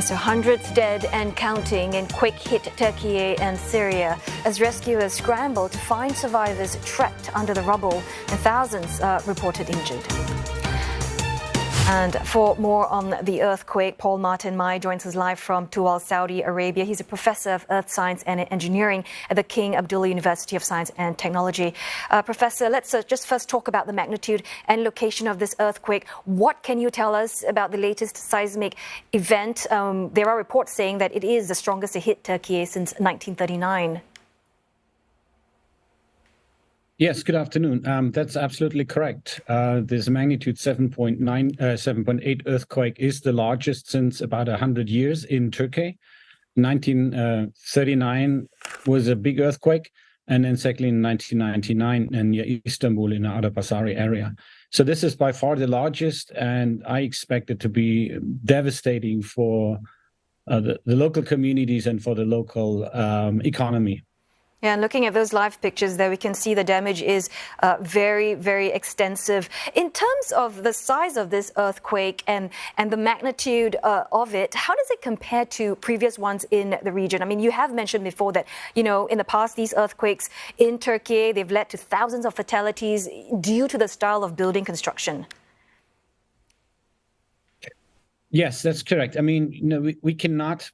So hundreds dead and counting in quake-hit Turkey and Syria as rescuers scramble to find survivors trapped under the rubble, and thousands are reported injured. And for more on the earthquake, Paul Martin Mai joins us live from Tuwal, Saudi Arabia. He's a professor of earth science and engineering at the King Abdullah University of Science and Technology. Professor, let's just first talk about the magnitude and location of this earthquake. What can you tell us about the latest seismic event? There are reports saying that it is the strongest to hit Turkey since 1939. Yes, good afternoon. That's absolutely correct. This magnitude 7.8 earthquake is the largest since about 100 years in Turkey. 1939 was a big earthquake, and then secondly in 1999 in Istanbul in the Adapazarı area. So this is by far the largest, and I expect it to be devastating for the local communities and for the local economy. Yeah, and looking at those live pictures there, we can see the damage is very, very extensive. In terms of the size of this earthquake and the magnitude of it, how does it compare to previous ones in the region? I mean, you have mentioned before that, you know, in the past, these earthquakes in Turkey, they've led to thousands of fatalities due to the style of building construction. Yes, that's correct. I mean, you know, we cannot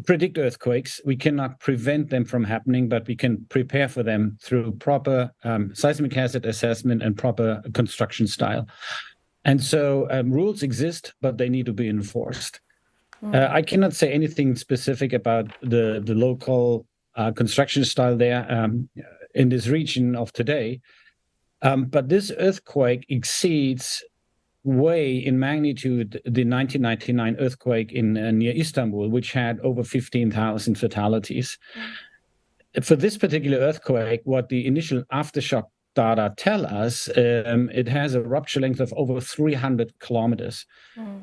predict earthquakes. We cannot prevent them from happening, but we can prepare for them through proper seismic hazard assessment and proper construction style. And so rules exist, but they need to be enforced. I cannot say anything specific about the local construction style there in this region of today. But this earthquake exceeds way in magnitude the 1999 earthquake in near Istanbul, which had over 15,000 fatalities. For this particular earthquake, what the initial aftershock data tell us, it has a rupture length of over 300 kilometers.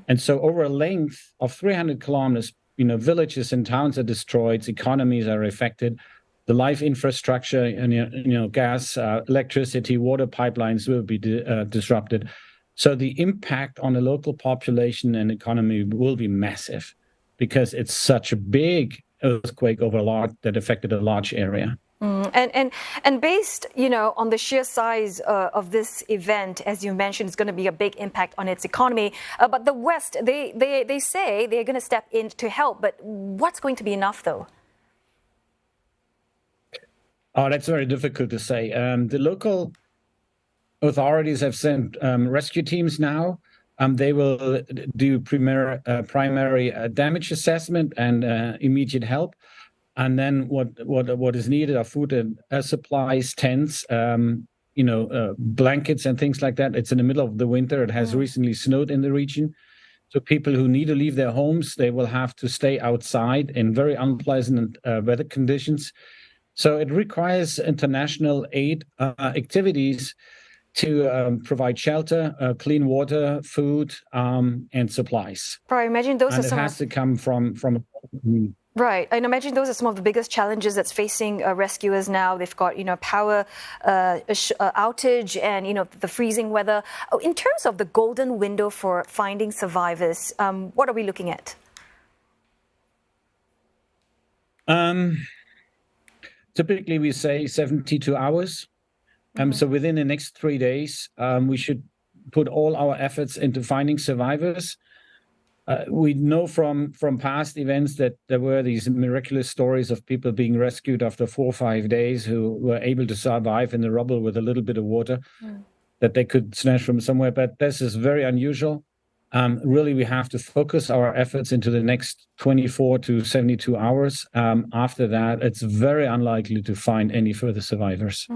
And so over a length of 300 kilometers, you know, villages and towns are destroyed, economies are affected, the life infrastructure, and you know, gas, electricity, water pipelines will be disrupted. So the impact on the local population and economy will be massive because it's such a big earthquake that affected a large area. And based, you know, on the sheer size of this event, as you mentioned, it's going to be a big impact on its economy. But the West, they say they're going to step in to help. But what's going to be enough, though? Oh, that's very difficult to say. The local authorities have sent rescue teams now. They will do primary damage assessment and immediate help. And then what is needed are food and supplies, tents, you know, blankets and things like that. It's in the middle of the winter. It has recently snowed in the region. So people who need to leave their homes, they will have to stay outside in very unpleasant weather conditions. So it requires international aid activities to provide shelter, clean water, food, and supplies. Right, I imagine those and are some. It has to come from. Right, and I imagine those are some of the biggest challenges that's facing rescuers now. They've got, you know, power outage and, you know, the freezing weather. In terms of the golden window for finding survivors, what are we looking at? Typically, we say 72 hours. So within the next 3 days, we should put all our efforts into finding survivors. We know from past events that there were these miraculous stories of people being rescued after 4 or 5 days who were able to survive in the rubble with a little bit of water that they could snatch from somewhere. But this is very unusual. Really, we have to focus our efforts into the next 24 to 72 hours. After that, it's very unlikely to find any further survivors.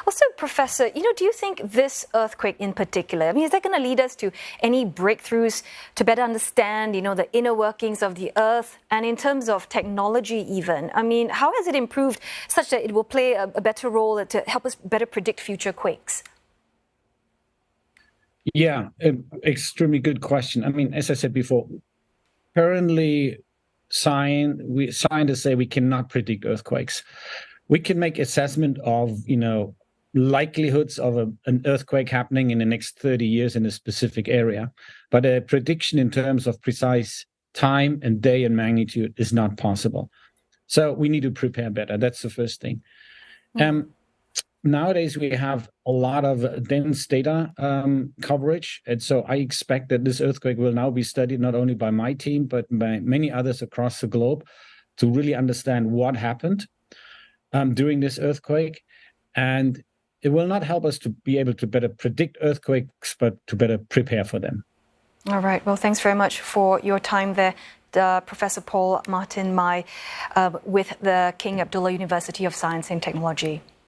Also, Professor, you know, do you think this earthquake in particular, I mean, is that going to lead us to any breakthroughs to better understand, you know, the inner workings of the earth? And in terms of technology even, I mean, how has it improved such that it will play a better role to help us better predict future quakes? Yeah, extremely good question. I mean, as I said before, currently scientists say we cannot predict earthquakes. We can make assessment of, you know, likelihoods of an earthquake happening in the next 30 years in a specific area. But a prediction in terms of precise time and day and magnitude is not possible. So we need to prepare better. That's the first thing. Nowadays, we have a lot of dense data coverage. And so I expect that this earthquake will now be studied not only by my team, but by many others across the globe to really understand what happened during this earthquake. And it will not help us to be able to better predict earthquakes, but to better prepare for them. All right. Well, thanks very much for your time there, Professor Paul Martin Mai with the King Abdullah University of Science and Technology.